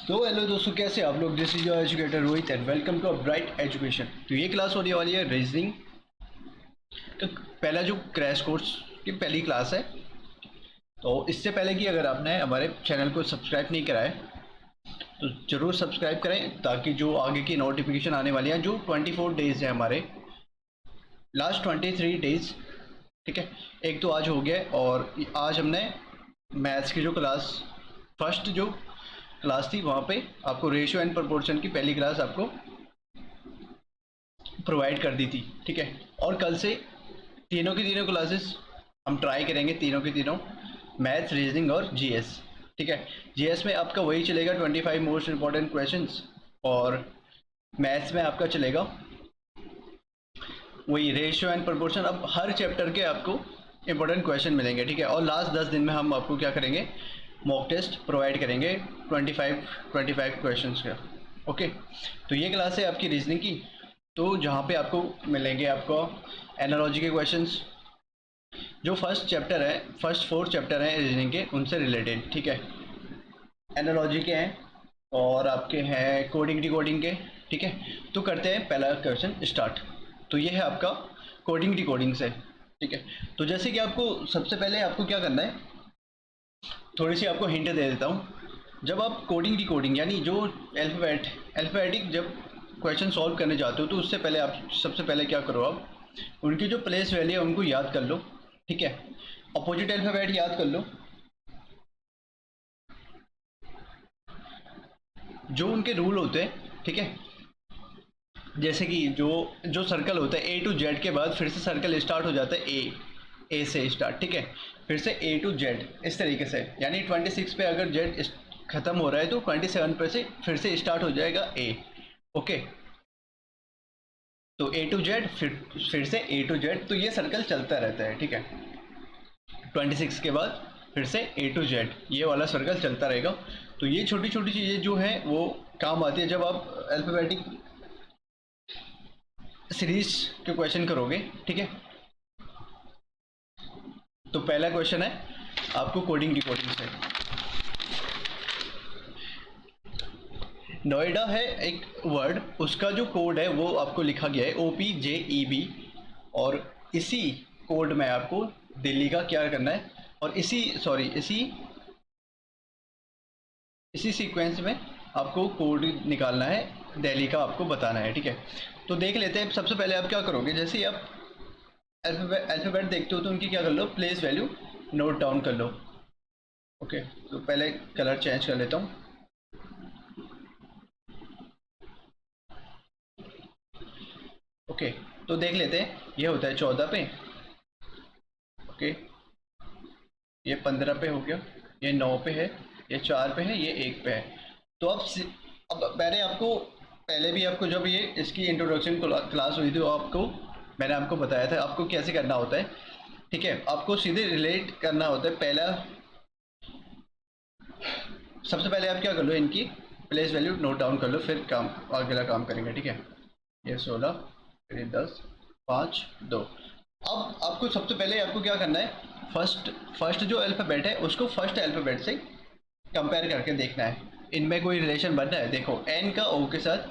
तो हेलो दोस्तों, कैसे आप लोग। This is your educator Rohit and welcome to bright education. तो ये क्लास होने वाली है रीजनिंग का पहला जो क्रैश कोर्स की पहली क्लास है। तो इससे पहले कि अगर आपने हमारे चैनल को सब्सक्राइब नहीं करा है तो ज़रूर सब्सक्राइब करें, ताकि जो आगे की नोटिफिकेशन आने वाली है, जो 24 डेज़ है हमारे, लास्ट 23 डेज़, ठीक है। एक तो आज हो गया है, और आज हमने मैथ्स की जो क्लास, फर्स्ट जो क्लास थी, वहाँ पे आपको रेशियो एंड प्रोपोर्शन की पहली क्लास आपको प्रोवाइड कर दी थी, ठीक है। और कल से तीनों की तीनों क्लासेस हम ट्राई करेंगे, तीनों की तीनों, मैथ्स, रीजनिंग और जीएस, ठीक है। जीएस में आपका वही चलेगा 25 मोस्ट इंपॉर्टेंट क्वेश्चंस, और मैथ्स में आपका चलेगा वही रेशियो एंड प्रोपोर्शन। अब हर चैप्टर के आपको इंपॉर्टेंट क्वेश्चन मिलेंगे, ठीक है। और लास्ट 10 दिन में हम आपको क्या करेंगे, मॉक टेस्ट प्रोवाइड करेंगे 25 क्वेश्चंस का, ओके। तो ये क्लास है आपकी रीजनिंग की, तो जहाँ पे आपको मिलेंगे आपको एनालॉजी के क्वेश्चंस, जो फर्स्ट चैप्टर है, फर्स्ट 4 चैप्टर हैं रीजनिंग के, उनसे रिलेटेड, ठीक है। एनालॉजी के हैं और आपके हैं कोडिंग डिकोडिंग के, ठीक है। तो करते हैं पहला क्वेश्चन स्टार्ट। तो ये है आपका कोडिंग डिकोडिंग से, ठीक है। तो जैसे कि आपको सबसे पहले आपको क्या करना है, थोड़ी सी आपको हिंट दे देता हूँ। जब आप कोडिंग डिकोडिंग यानी जो अल्फ़ाबेटिक जब क्वेश्चन सॉल्व करने जाते हो, तो उससे पहले आप सबसे पहले क्या करो, आप उनकी जो प्लेस वैल्यू है उनको याद कर लो, ठीक है। अपोजिट अल्फ़ाबेट याद कर लो, जो उनके रूल होते हैं, ठीक है। जैसे कि जो जो सर्कल होता है ए टू जेड के बाद फिर से सर्कल स्टार्ट हो जाता है ए से स्टार्ट, ठीक है। फिर से ए टू जेड इस तरीके से, यानी 26 पे अगर जेड खत्म हो रहा है तो 27 पे से फिर से स्टार्ट हो जाएगा ए, ओके। तो ए टू जेड, फिर से ए टू जेड, तो ये सर्कल चलता रहता है, ठीक है। 26 के बाद फिर से ए टू जेड, ये वाला सर्कल चलता रहेगा। तो ये छोटी छोटी चीज़ें जो हैं वो काम आती है जब आप अल्फ़ाबेटिक सीरीज के क्वेश्चन करोगे, ठीक है। तो पहला क्वेश्चन है आपको कोडिंग डिकोडिंग से। नोएडा है एक वर्ड, उसका जो कोड है वो आपको लिखा गया है OPJEB, और इसी कोड में आपको दिल्ली का क्या करना है, और इसी सीक्वेंस में आपको कोड निकालना है, दिल्ली का आपको बताना है, ठीक है। तो देख लेते हैं। सबसे पहले आप क्या करोगे, जैसे ही आप अल्फ़ाबेट देखते हो तो उनकी क्या कर लो, प्लेस वैल्यू नोट डाउन कर लो, ओके। तो पहले कलर चेंज कर लेता हूँ, ओके। तो देख लेते हैं, ये होता है 14 पे, ओके। ये 15 पे हो गया, ये 9 पे है, ये 4 पे है, ये 1 पे है। तो अब मैंने आपको पहले भी आपको जब ये इसकी इंट्रोडक्शन क्लास हुई थी, तो मैंने आपको बताया था आपको कैसे करना होता है, ठीक है। आपको सीधे रिलेट करना होता है। सबसे पहले आप क्या कर लो, इनकी प्लेस वैल्यू नोट डाउन कर लो, फिर काम अगला काम करेंगे, ठीक है। ये 16, फिर ये 10, 5, 2। अब आपको सबसे पहले आपको क्या करना है, फर्स्ट जो अल्फ़ाबेट है उसको फर्स्ट अल्फ़ाबेट से कंपेयर करके देखना है, इनमें कोई रिलेशन बन रहा है। देखो एन का ओ के साथ,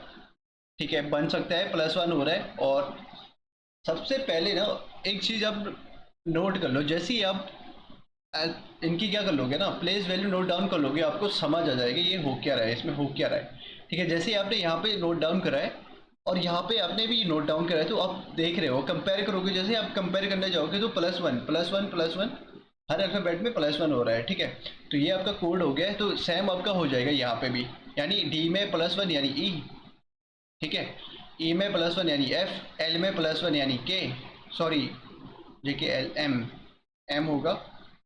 ठीक है, बन सकता है, +1 हो रहा है। और सबसे पहले ना एक चीज़ आप नोट कर लो, जैसे ही आप इनकी क्या कर लोगे ना, प्लेस वैल्यू नोट डाउन कर लोगे, आपको समझ आ जाएगा ये हो क्या रहा है, इसमें हो क्या रहा है, ठीक है। जैसे ही आपने यहाँ पे नोट डाउन करा है और यहाँ पे आपने भी नोट डाउन करा है, तो आप देख रहे हो, कंपेयर करोगे, जैसे आप कंपेयर करने जाओगे तो +1 हर अल्फ़ाबेट में +1 हो रहा है, ठीक है। तो ये आपका कोड हो गया है, तो सेम आपका हो जाएगा यहाँ पे भी, यानी डी में +1 यानी ई, ठीक है। ई में +1 यानी एफ, एल में +1 यानी के, सॉरी JKL, एम होगा,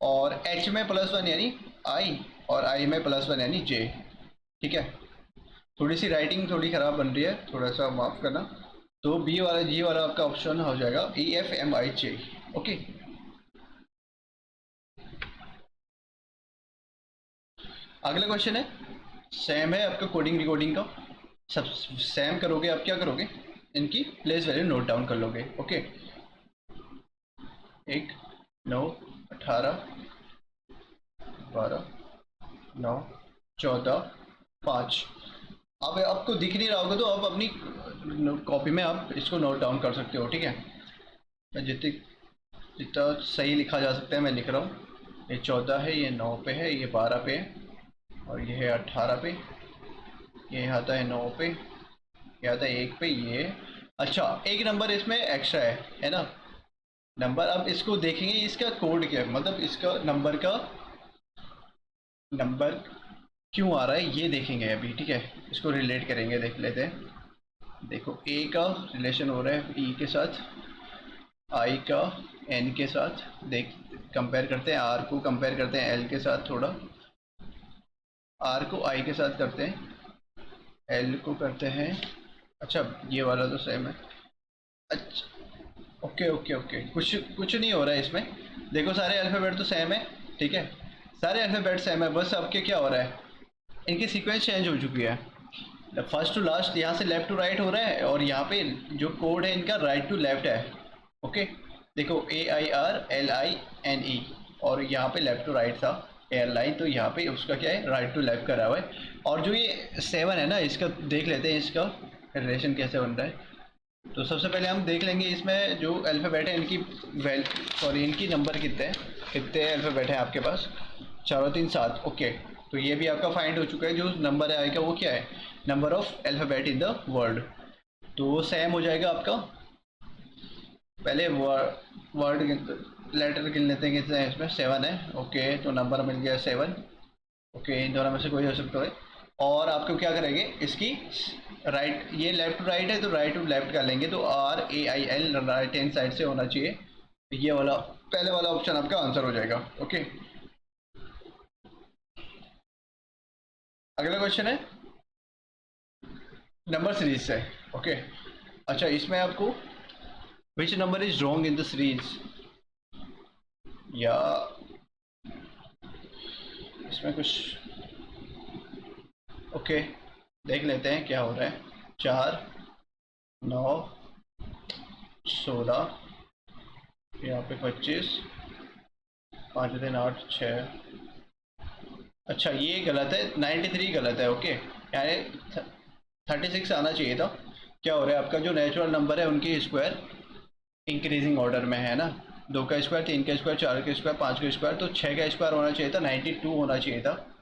और एच में +1 यानी आई, और आई में +1 यानी जे, ठीक है। थोड़ी सी राइटिंग थोड़ी ख़राब बन रही है, थोड़ा सा माफ़ करना। तो बी वाला जी वाला आपका ऑप्शन हो जाएगा EFMIJ, ओके। अगला क्वेश्चन है, सेम है आपका कोडिंग डिकोडिंग का, सब सेम करोगे। आप क्या करोगे, इनकी प्लेस वैल्यू नोट डाउन कर लोगे, ओके। 1, 9, 18, 12, 9, 14, 5। अब आपको दिख नहीं रहा होगा तो आप अपनी कॉपी में आप इसको नोट डाउन कर सकते हो, ठीक है। मैं जितना सही लिखा जा सकता है मैं लिख रहा हूँ। ये 14 है, ये 9 पे है, ये 12 पे है, और ये है 18 पे, ये आता है 9 पे, ये आता है 1 पे, ये। अच्छा, एक नंबर इसमें एक्स्ट्रा है ना नंबर। अब इसको देखेंगे इसका कोड क्या है, मतलब इसका नंबर क्यों आ रहा है ये देखेंगे अभी, ठीक है। इसको रिलेट करेंगे, देख लेते हैं। देखो, ए का रिलेशन हो रहा है ई के साथ, आई का एन के साथ, देख कंपेयर करते हैं। आर को कंपेयर करते हैं एल के साथ, थोड़ा आर को आई के साथ करते हैं, एल को करते हैं। अच्छा, ये वाला तो सेम है। अच्छा, ओके ओके ओके, कुछ कुछ नहीं हो रहा है इसमें। देखो, सारे अल्फ़ाबेट तो सेम है, ठीक है। सारे अल्फ़ाबेट सेम है, बस आपके क्या हो रहा है, इनकी सीक्वेंस चेंज हो चुकी है। फर्स्ट टू लास्ट यहाँ से लेफ्ट टू राइट हो रहा है, और यहाँ पे जो कोड है इनका राइट टू लेफ्ट है। ओके, देखो AIRLINE, और यहाँ पे लेफ्ट टू राइट था एयरलाइन, तो यहाँ पे उसका क्या है, राइट टू लेफ्ट करा हुआ है। और जो ये 7 है ना, इसका देख लेते हैं इसका रिलेशन कैसे बन रहा है। तो सबसे पहले हम देख लेंगे इसमें जो अल्फ़ाबेट है इनकी इनकी नंबर कितने अल्फ़ाबेट हैं आपके पास। 4 और 3 7, ओके। तो ये भी आपका फाइंड हो चुका है। जो नंबर आएगा वो क्या है, number of alphabet in the word. तो वो सेम हो जाएगा आपका। पहले वर्ड लेटर गिन लेते हैं, कितने हैं इसमें, 7 है, ओके। तो नंबर मिल गया 7, ओके। इन दोनों में से कोई हो सकता है। और आपको क्या करेंगे, इसकी राइट, ये लेफ्ट टू राइट है तो राइट टू लेफ्ट कर लेंगे, तो RAIL राइट हैंड साइड से होना चाहिए। तो ये वाला पहले वाला ऑप्शन आपका आंसर हो जाएगा, ओके। अगला क्वेश्चन है नंबर सीरीज से, ओके। अच्छा, इसमें आपको which number is wrong in the series, या इसमें कुछ, ओके, देख लेते हैं क्या हो रहा है। 4 9 16, यहाँ पे 25, 5 दिन 8 6। अच्छा, ये गलत है, 93 गलत है, ओके। यानी 36 आना चाहिए था। क्या हो रहा है, आपका जो नेचुरल नंबर है उनकी स्क्वायर इंक्रीजिंग ऑर्डर में है ना। 2 का स्क्वायर, 3 का स्क्वायर, 4 का स्क्वायर, 5 का स्क्वायर, तो 6 का स्क्वायर होना चाहिए था, 92 होना चाहिए था।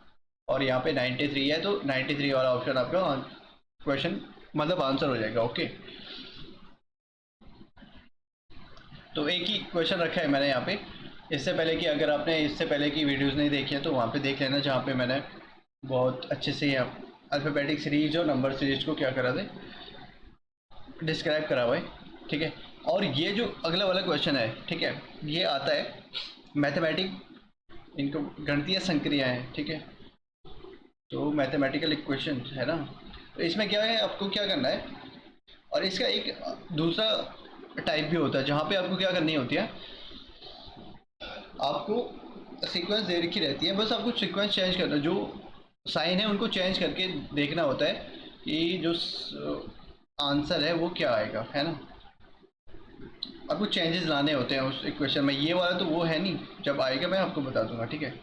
और यहाँ पे 93 है, तो 93 वाला ऑप्शन आपका क्वेश्चन मतलब आंसर हो जाएगा, ओके। तो एक ही क्वेश्चन रखा है मैंने यहाँ पे। इससे पहले कि अगर आपने इससे पहले की वीडियोस नहीं देखी है तो वहाँ पे देख लेना, जहाँ पे मैंने बहुत अच्छे से अल्फ़ाबेटिक सीरीज और नंबर सीरीज को क्या करा थे, डिस्क्राइब करा हुआ है, ठीक है। और ये जो अगला वाला क्वेश्चन है, ठीक है, ये आता है मैथमेटिक, इनको गणितीय संक्रियाएं, ठीक है। तो मैथमेटिकल इक्वेशन है ना। तो इसमें क्या है, आपको क्या करना है, और इसका एक दूसरा टाइप भी होता है जहाँ पे आपको क्या करनी होती है, आपको सीक्वेंस दे रखी रहती है, बस आपको सीक्वेंस चेंज करना, जो साइन है उनको चेंज करके देखना होता है कि जो आंसर है वो क्या आएगा, है ना। आपको चेंजेस लाने होते हैं उस इक्वेशन में। ये वाला तो वो है नहीं, जब आएगा मैं आपको बता दूंगा, ठीक है।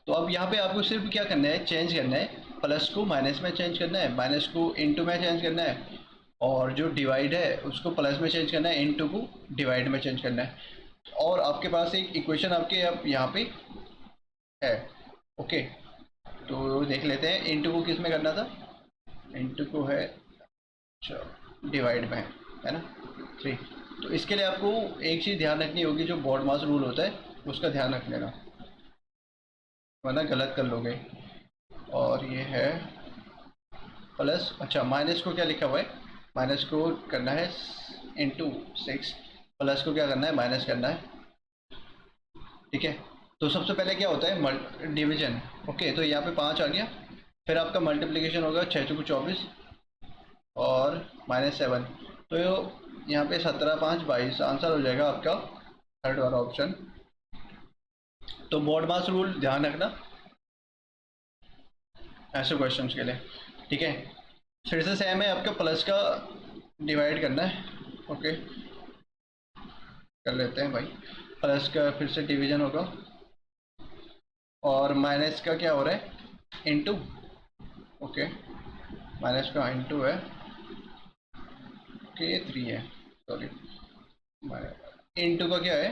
तो अब यहाँ पे आपको सिर्फ क्या करना है, चेंज करना है, प्लस को माइनस में चेंज करना है, माइनस को इनटू में चेंज करना है, और जो डिवाइड है उसको प्लस में चेंज करना है, इनटू को डिवाइड में चेंज करना है। और आपके पास एक इक्वेशन आपके अब यहाँ पे है, ओके। तो देख लेते हैं, इनटू को किस में करना था, इनटू को है, अच्छा, डिवाइड में है ना, 3। तो इसके लिए आपको एक चीज़ ध्यान रखनी होगी, जो बॉड मास रूल होता है उसका ध्यान रख लेना, वरना गलत कर लोगे। और ये है प्लस, अच्छा, माइनस को क्या लिखा हुआ है, माइनस को करना है इंटू 6, प्लस को क्या करना है, माइनस करना है, ठीक है। तो सबसे पहले क्या होता है, डिवीजन, ओके। तो यहाँ पे 5 आ गया, फिर आपका मल्टीप्लिकेशन होगा, 6 चौको 24, और -7, तो यहाँ पे 17 5 22 आंसर हो जाएगा आपका थर्ड वाला ऑप्शन। तो बॉड मास रूल ध्यान रखना ऐसे क्वेश्चंस के लिए, ठीक है। फिर से सेम है, आपका प्लस का डिवाइड करना है, ओके, कर लेते हैं भाई। प्लस का फिर से डिवीजन होगा, और माइनस का क्या हो रहा है, इनटू, ओके, माइनस का इंटू है, ओके ये 3 है, सॉरी, इंटू का क्या है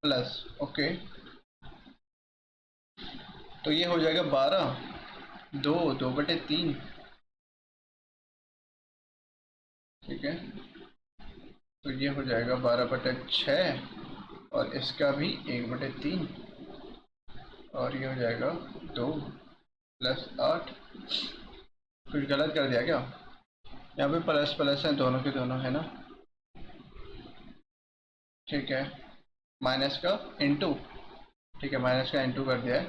प्लस, ओके। तो ये हो जाएगा 12, 2/3, ठीक है। तो ये हो जाएगा 12/6, और इसका भी 1/3, और ये हो जाएगा 2 + 8। कुछ गलत कर दिया क्या? यहाँ पे प्लस प्लस है दोनों के दोनों, है ना, ठीक है। माइनस का इंटू, ठीक है, माइनस का इंटू कर दिया है,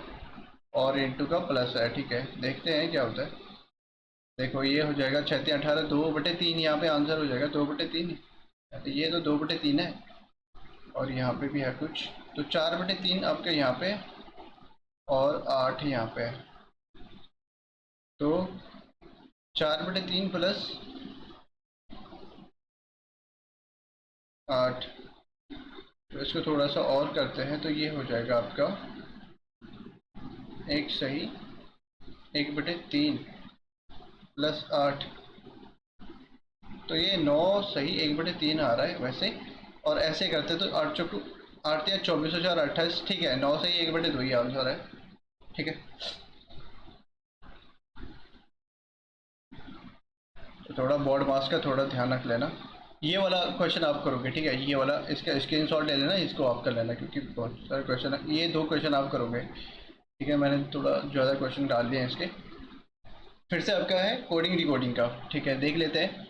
और इंटू का प्लस है, ठीक है। देखते हैं क्या होता है। देखो ये हो जाएगा 6×18, 2/3, यहाँ पे आंसर हो जाएगा 2/3। तो ये तो 2/3 है, और यहाँ पे भी है कुछ, तो 4/3 आपके यहाँ पे, और 8 यहाँ पे है। तो 4/3 प्लस 8, तो इसको थोड़ा सा और करते हैं, तो ये हो जाएगा आपका एक सही 1/3 + 8, तो ये 9 सही 1/3 आ रहा है वैसे। और ऐसे करते तो 8 चौक 8 या 24 और 4 28, ठीक है, 9 सही 1/2 ही आंसर है, ठीक है। तो थोड़ा बोर्ड मार्क्स का थोड़ा ध्यान रख लेना। ये वाला क्वेश्चन आप करोगे, ठीक है, ये वाला इसका स्क्रीनशॉट ले लेना, इसको आप कर लेना, क्योंकि बहुत सारे क्वेश्चन है, ये 2 क्वेश्चन आप करोगे, ठीक है। मैंने थोड़ा ज़्यादा क्वेश्चन डाल दिए हैं इसके। फिर से आपका है कोडिंग डिकोडिंग का, ठीक है, देख लेते हैं,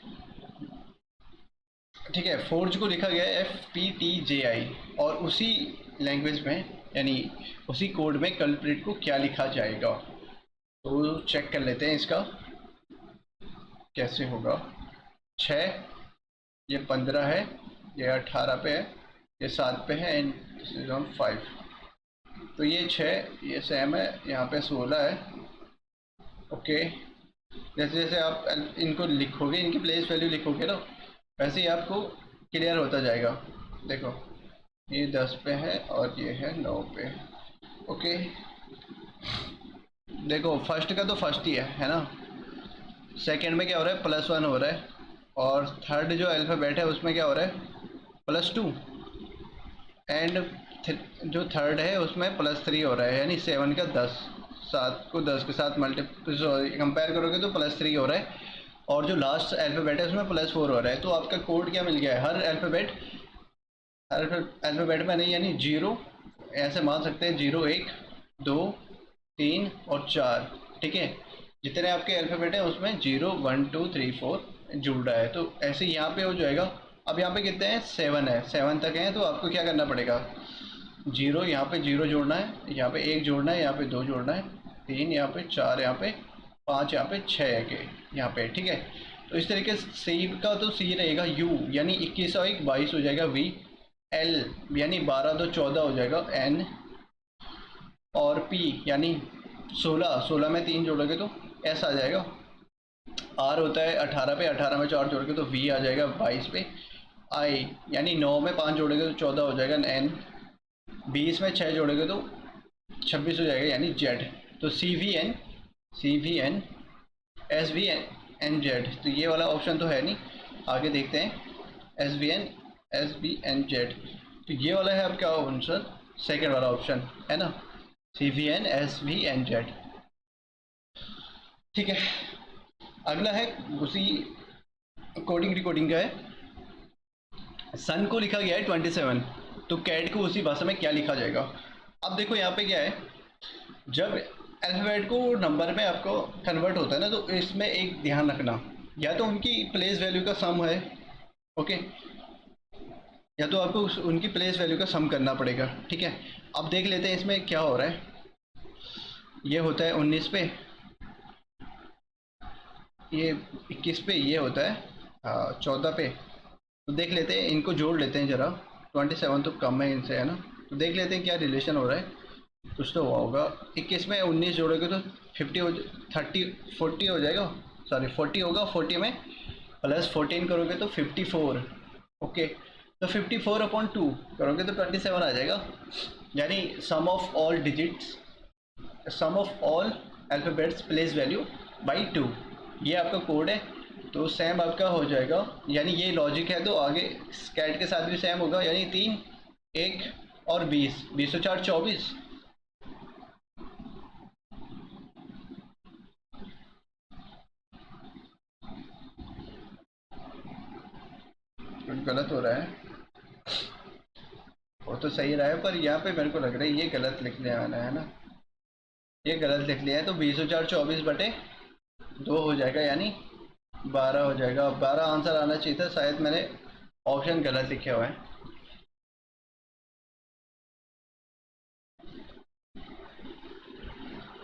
ठीक है। फोर्ज को लिखा गया है FPTJI, और उसी लैंग्वेज में, यानी उसी कोड में कल्प्रिट को क्या लिखा जाएगा, तो चेक कर लेते हैं इसका कैसे होगा। 6, ये 15 है, ये 18 पे है, ये 7 पे है, एंड दिस इज ऑन 5। तो ये 6 ये सेम है, यहाँ पे 16 है, ओके। जैसे जैसे आप इनको लिखोगे, इनकी प्लेस वैल्यू लिखोगे ना, वैसे ही आपको क्लियर होता जाएगा। देखो ये 10 पे है, और ये है 9 पे, ओके। देखो फर्स्ट का तो फर्स्ट ही है ना। सेकंड में क्या हो रहा है, +1 हो रहा है, और थर्ड जो अल्फ़ाबेट है उसमें क्या हो रहा है, +2, एंड जो थर्ड है उसमें +3 हो रहा है, यानी 7 का 10, 7 को 10 के साथ कंपेयर करोगे तो +3 हो रहा है, और जो लास्ट अल्फ़ाबेट है उसमें +4 हो रहा है। तो आपका कोड क्या मिल गया है, हर अल्फ़ाबेट में नहीं, यानी 0, ऐसे मान सकते हैं 0, 1, 2, 3 और 4, ठीक है। जितने आपके अल्फ़ाबेट हैं उसमें 0, 1, 2, 3, 4 जुड़ रहा है, तो ऐसे यहाँ पे हो जाएगा। अब यहाँ पे कितने हैं, 7 है, 7 तक हैं, तो आपको क्या करना पड़ेगा, 0 यहाँ पे 0 जोड़ना है, यहाँ पे 1 जोड़ना है, यहाँ पे 2 जोड़ना है, 3 यहाँ पे, 4 यहाँ पे, 5 यहाँ पे, 6 के यहाँ पे, ठीक है। तो इस तरीके से सी का तो सी रहेगा, U यानी 21 और 1 22 हो जाएगा, V, L यानी 12 तो 14 हो जाएगा, N, और P यानी 16 में 3 जोड़ोगे तो S आ जाएगा। R होता है 18 पे, 18 में 4 जोड़ोगे तो V आ जाएगा 22 पे। I यानी 9 में 5 जोड़ोगे तो 14 हो जाएगा, N, 20 में 6 जोड़ोगे तो 26 हो जाएगा, यानी Z। तो CVN, SVN, तो ये वाला ऑप्शन तो है नहीं, आगे देखते हैं, SVN, तो ये वाला है आपका आंसर, सेकंड वाला ऑप्शन है ना, CVN, SVN, ठीक है। अगला है उसी कोडिंग रिकॉर्डिंग का है, सन को लिखा गया है 27, तो कैट को उसी भाषा में क्या लिखा जाएगा। अब देखो यहाँ पे क्या है, जब अल्फ़ाबेट को नंबर में आपको कन्वर्ट होता है ना, तो इसमें एक ध्यान रखना, या तो उनकी प्लेस वैल्यू का सम है, ओके, या तो आपको उनकी प्लेस वैल्यू का सम करना पड़ेगा, ठीक है। अब देख लेते हैं इसमें क्या हो रहा है। ये होता है 19 पे, ये 21 पे, ये होता है 14 पे। तो देख लेते हैं, इनको जोड़ लेते हैं ज़रा, 27 तो कम है इनसे, है ना, तो देख लेते हैं क्या रिलेशन हो रहा है। कुछ तो हुआ होगा, 21 में 19 जोड़ोगे तो 50 हो, 30 40 हो जाएगा, सॉरी 40 होगा, 40 में +14 करोगे तो 54, ओके। तो 54/2 करोगे तो 27 आ जाएगा, यानी sum of all digits, sum of all alphabets place value by 2, ये आपका कोड है। तो सेम आपका हो जाएगा, यानी ये लॉजिक है तो आगे कैट के साथ भी सेम होगा, यानी 3, 1 और 20, 20 और 4 24। कुछ गलत हो रहा है, वो तो सही रहा है पर यहाँ पे मेरे को लग रहा है ये गलत लिख लिया मैंने, है ना, ये गलत लिख लिया है। तो 20 और 4 24 बटे 2 हो जाएगा, यानी 12 हो जाएगा। 12 आंसर आना चाहिए था, शायद मैंने ऑप्शन गलत लिखे हुए हैं।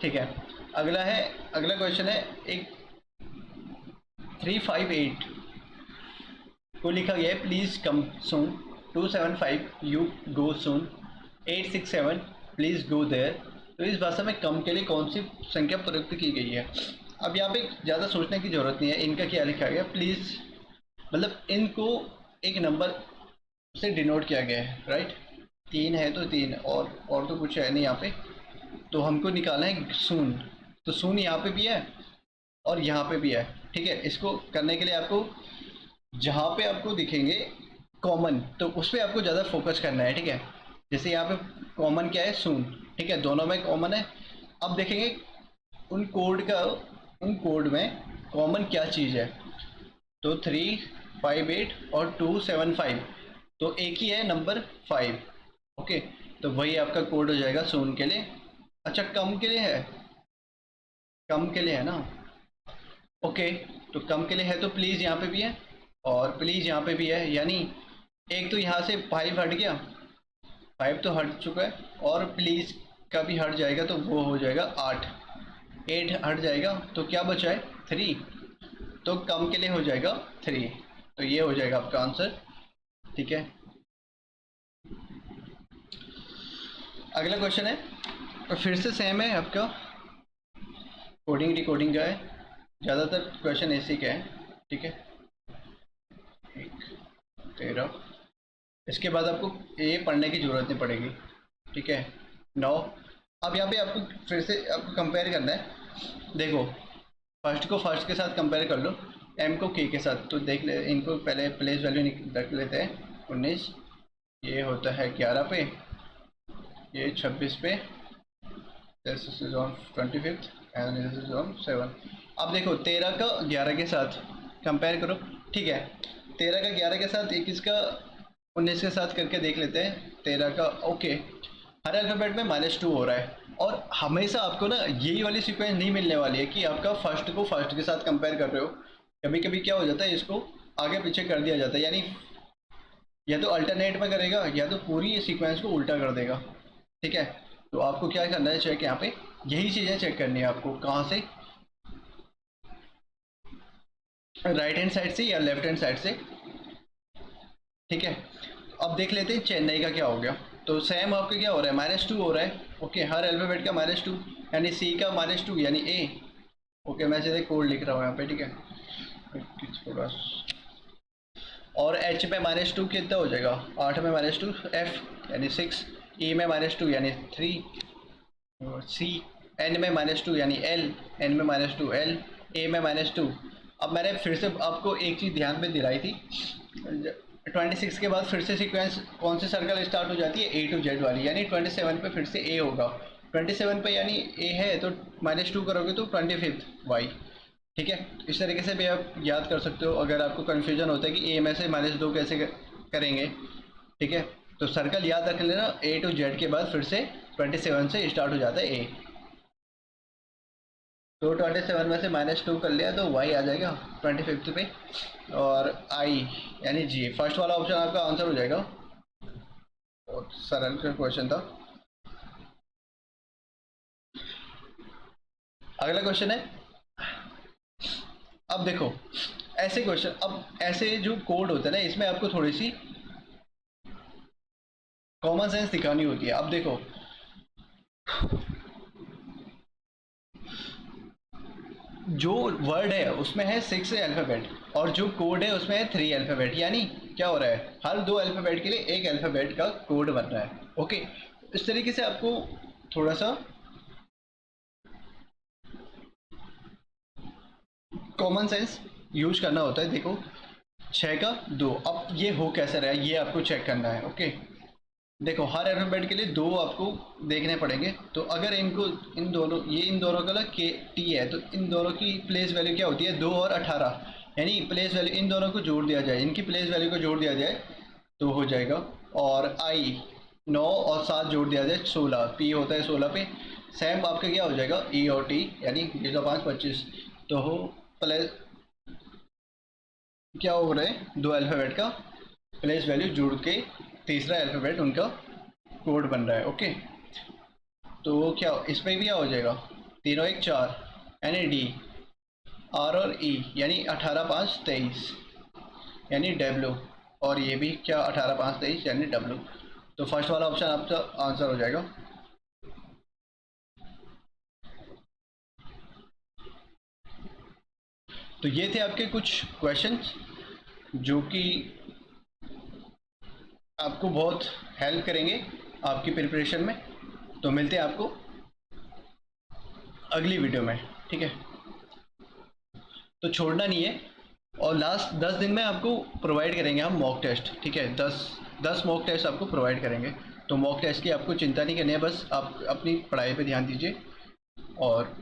ठीक है, अगला क्वेश्चन है एक 358 को लिखा गया है, please come soon. 275 you go soon. 867 please go there. तो इस भाषा में कम के लिए कौन सी संख्या प्रयुक्त की गई है? अब यहाँ पे ज़्यादा सोचने की जरूरत नहीं है, इनका क्या लिखा गया, प्लीज मतलब इनको एक नंबर से डिनोट किया गया है, राइट। 3 है तो 3, और तो कुछ है नहीं यहाँ पे। तो हमको निकालना है सून, तो सून यहाँ पे भी है और यहाँ पे भी है। ठीक है, इसको करने के लिए आपको जहाँ पे आपको दिखेंगे कॉमन, तो उस पर आपको ज़्यादा फोकस करना है। ठीक है, जैसे यहाँ पे कॉमन क्या है, सून। ठीक है, दोनों में कॉमन है। अब देखेंगे उन कोड में कॉमन क्या चीज़ है। तो 358 और 275, तो एक ही है नंबर 5। ओके, तो वही आपका कोड हो जाएगा सून के लिए। अच्छा, कम के लिए है, कम के लिए है ना। ओके, तो कम के लिए है तो प्लीज़ यहाँ पे भी है और प्लीज़ यहाँ पे भी है, यानी एक तो यहाँ से 5 हट गया, 5 तो हट चुका है, और प्लीज़ का भी हट जाएगा तो वो हो जाएगा 8। 8 हट जाएगा तो क्या बचा है, 3। तो कम के लिए हो जाएगा 3। तो ये हो जाएगा आपका आंसर। ठीक है, अगला क्वेश्चन है, और फिर से सेम है आपका, कोडिंग डिकोडिंग का है, ज़्यादातर क्वेश्चन ऐसे का है। ठीक है, 13, इसके बाद आपको ये पढ़ने की ज़रूरत नहीं पड़ेगी। ठीक है, 9। अब यहाँ पे आपको फिर से आपको कंपेयर करना है। देखो, फर्स्ट को फर्स्ट के साथ कंपेयर कर लो, एम को के साथ। तो देख ले, इनको पहले प्लेस वैल्यू रख लेते हैं। 19, ये होता है 11 पे, ये 26 पे, this is on 25th and this is on 7। अब देखो 13 का 11 के साथ कंपेयर करो। ठीक है, 13 का 11 के साथ, एक इसका 19 के साथ करके देख लेते हैं। 13 का, ओके, हर अल्फ़ाबेट में -2 हो रहा है। और हमेशा आपको ना यही वाली सीक्वेंस नहीं मिलने वाली है कि आपका फर्स्ट को फर्स्ट के साथ कंपेयर कर रहे हो। कभी कभी क्या हो जाता है, इसको आगे पीछे कर दिया जाता है, यानी या तो अल्टरनेट में करेगा या तो पूरी सीक्वेंस को उल्टा कर देगा। ठीक है, तो आपको क्या करना है, चेक यहाँ पे यही चीज़ें चेक करनी है आपको, कहाँ से, राइट हैंड साइड से या लेफ्ट हैंड साइड से। ठीक है, अब देख लेते हैं चेन्नई का क्या हो गया। तो सेम आपका क्या हो रहा है, -2 हो रहा है। ओके, हर अल्फ़ाबेट का -2, यानी सी का -2 यानी ए। ओके, मैं सीधे कोड लिख रहा हूँ यहाँ पे। ठीक है, थोड़ा, और एच में -2 कितना हो जाएगा, 8 में -2, एफ यानी 6, ई में -2 यानी 3, सी, एन में -2 यानी एल, एन में -2 एल, ए में -2। अब मैंने फिर से आपको एक चीज़ ध्यान में दिलाई थी, 26 के बाद फिर से सीक्वेंस कौन सी सर्कल स्टार्ट हो जाती है, ए टू जेड वाली, यानी 27 पे फिर से ए होगा। 27 पे यानी ए है तो -2 करोगे तो 25th वाई। ठीक है, इस तरीके से भी आप याद कर सकते हो अगर आपको कन्फ्यूजन होता है कि ए में से -2 कैसे करेंगे। ठीक है, तो सर्कल याद रख लेना, ए टू जेड के बाद फिर से 27 से स्टार्ट हो जाता है ए। तो 27 में से -2 कर लिया तो y आ जाएगा 25th पे, और i यानी g, फर्स्ट वाला ऑप्शन आपका आंसर हो जाएगा। और सरल का क्वेश्चन था। अगला क्वेश्चन है, अब देखो ऐसे क्वेश्चन, अब ऐसे जो कोड होता है ना, इसमें आपको थोड़ी सी कॉमन सेंस दिखानी होती है। अब देखो, जो वर्ड है उसमें है 6 अल्फ़ाबेट और जो कोड है उसमें है 3 अल्फ़ाबेट, यानी क्या हो रहा है, हर 2 अल्फ़ाबेट के लिए एक अल्फ़ाबेट का कोड बन रहा है। ओके, इस तरीके से आपको थोड़ा सा कॉमन सेंस यूज करना होता है। देखो 6 का 2, अब ये हो कैसे रहा है ये आपको चेक करना है। ओके, देखो हर अल्फ़ाबेट के लिए 2 आपको देखने पड़ेंगे। तो अगर इनको इन दोनों का के टी है, तो इन दोनों की प्लेस वैल्यू क्या होती है 2 और 18, यानी प्लेस वैल्यू इन दोनों को जोड़ दिया जाए, इनकी प्लेस वैल्यू को जोड़ दिया जाए तो हो जाएगा। और आई 9 और 7 जोड़ दिया जाए 16, पी होता है 16 पे। सेम आपका क्या हो जाएगा ई और टी, यानी 5 25। तो हो प्लेस क्या हो रहा है, दो अल्फ़ाबेट का प्लेस वैल्यू जोड़ के तीसरा अल्फ़ाबेट उनका कोड बन रहा है। ओके, तो क्या इस पर भी क्या हो जाएगा, तीनों एक 4 यानी डी, आर और ई यानी 18 5 23 यानी डब्ल्यू, और ये भी क्या 18 5 23 यानी डब्ल्यू। तो फर्स्ट वाला ऑप्शन आपका आंसर हो जाएगा। तो ये थे आपके कुछ क्वेश्चंस जो कि आपको बहुत हेल्प करेंगे आपकी प्रिपरेशन में। तो मिलते हैं आपको अगली वीडियो में, ठीक है। तो छोड़ना नहीं है, और लास्ट 10 दिन में आपको प्रोवाइड करेंगे हम मॉक टेस्ट, ठीक है। 10 मॉक टेस्ट आपको प्रोवाइड करेंगे। तो मॉक टेस्ट की आपको चिंता नहीं करनी है, बस आप अपनी पढ़ाई पे ध्यान दीजिए और